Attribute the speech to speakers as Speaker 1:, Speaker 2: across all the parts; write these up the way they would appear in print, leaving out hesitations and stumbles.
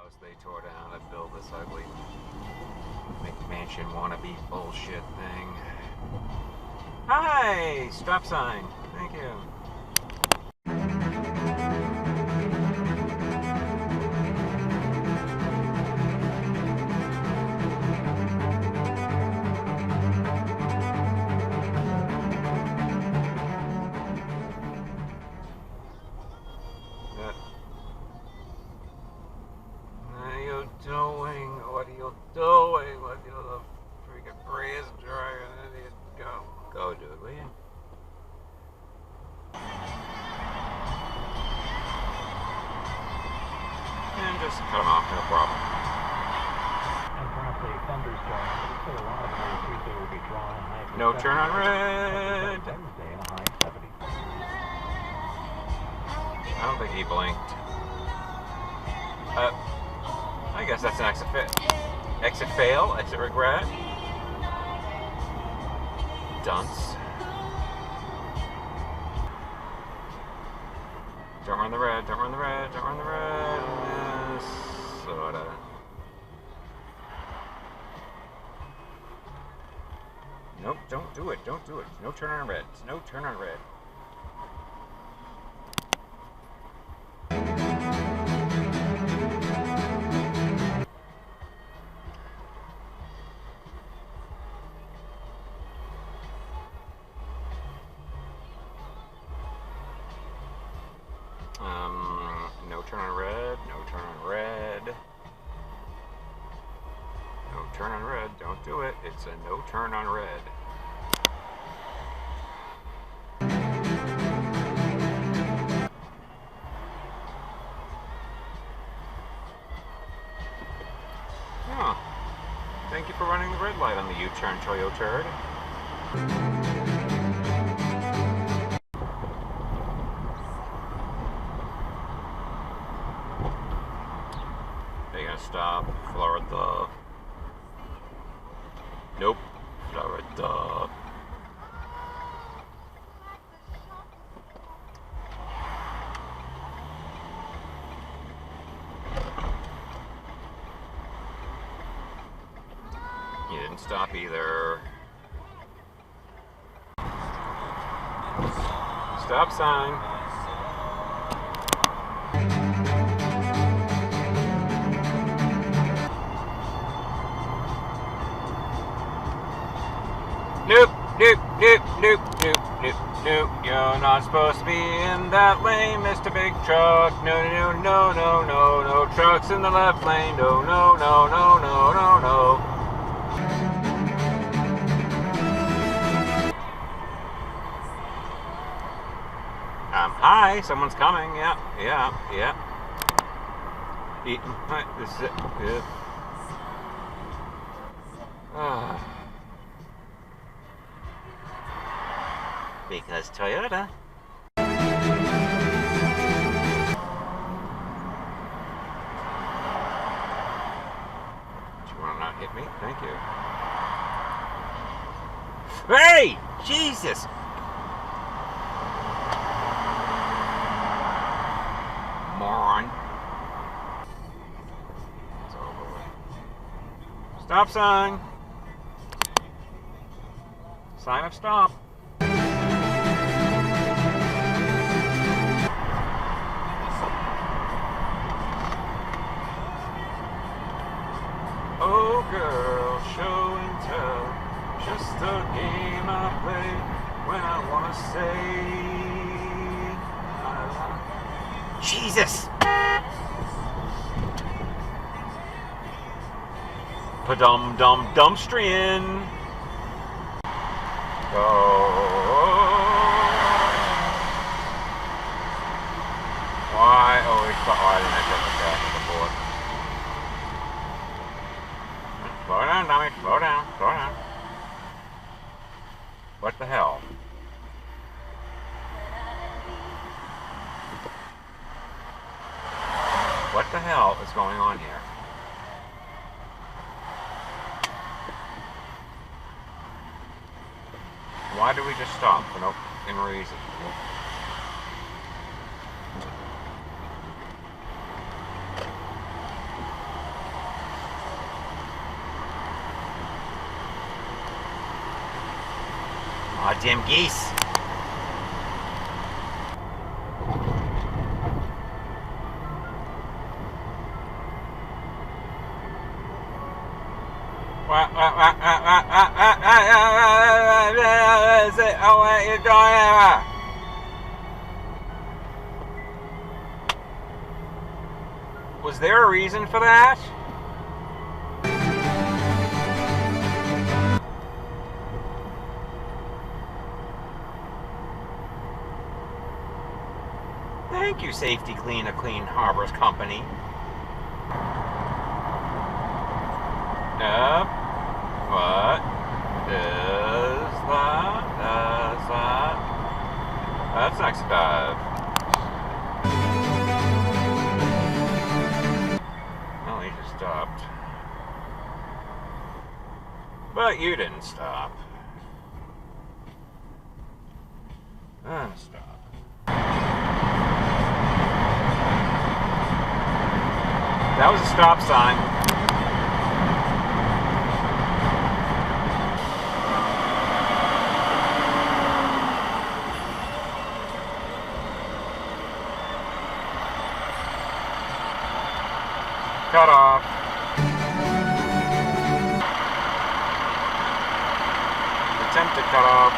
Speaker 1: house they tore down to build this ugly McMansion wannabe bullshit thing. Hi! Stop sign. Thank you. What are you doing? What are you the freaking breeze dragon? Go do it, will you? And just cut them off, no problem.
Speaker 2: And perhaps a thunderstorm, so a lot of Tuesday will be dry and high.
Speaker 1: No turn on red.
Speaker 2: Wednesday and a high 70.
Speaker 1: I don't think he blinked. I guess that's an exit fail, exit regret. Dunce. Don't run the red, don't run the red, don't run the red. Soda. Nope, don't do it, don't do it. No turn on red, no turn on red. No turn on red, no turn on red. No turn on red, don't do it. It's a no turn on red. Oh, thank you for running the red light on the U-turn, Toyo turd. They're gonna stop Florida. Nope, Florida. You didn't stop either. Stop sign. Nope, nope, nope, nope, nope, nope, nope. You're not supposed to be in that lane, Mr. Big Truck. No, no, no, no, no, no. Trucks in the left lane. No, no, no, no, no, no, no. Hi, someone's coming. Yeah, yeah, yeah. This is it. Good. Because Toyota. Do you want to not hit me? Thank you. Hey! Jesus! Moron. It's over with. Stop sign. Sign of stop. Oh girl, show and tell. Just a game I play when I wanna say I love. Jesus! Padum dumpstrin. Go. Why always thought I didn't have the gas before? Slow down, dummy. Slow down. Slow down. What the hell? What the hell is going on here? Why do we just stop for no reason? Aw, damn geese. Oh, what are you doing? Was there a reason for that? Thank you, Safety Clean Harbors Company. Yep. What is that? Is that? That's next dive. Well, he just stopped. But you didn't stop. Stop. That was a stop sign. Cut off. Attempt to cut off.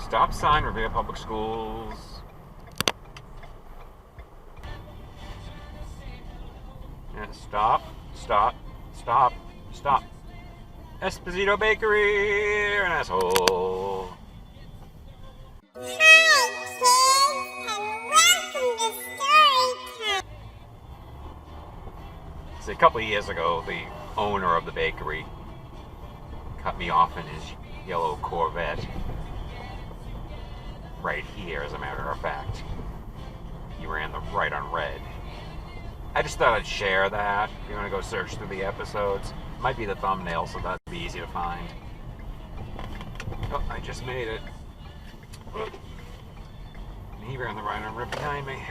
Speaker 1: Stop sign, Revere Public Schools. Yeah, stop, stop, stop, stop. Esposito Bakery, you're an asshole.
Speaker 3: Hi, kids, and welcome to Storytime.
Speaker 1: See, a couple of years ago, the owner of the bakery cut me off in his yellow Corvette. Right here, as a matter of fact. He ran the right on red. I just thought I'd share that. If you want to go search through the episodes, might be the thumbnail, so that'd be easy to find. Oh, I just made it. He ran the right on red behind me.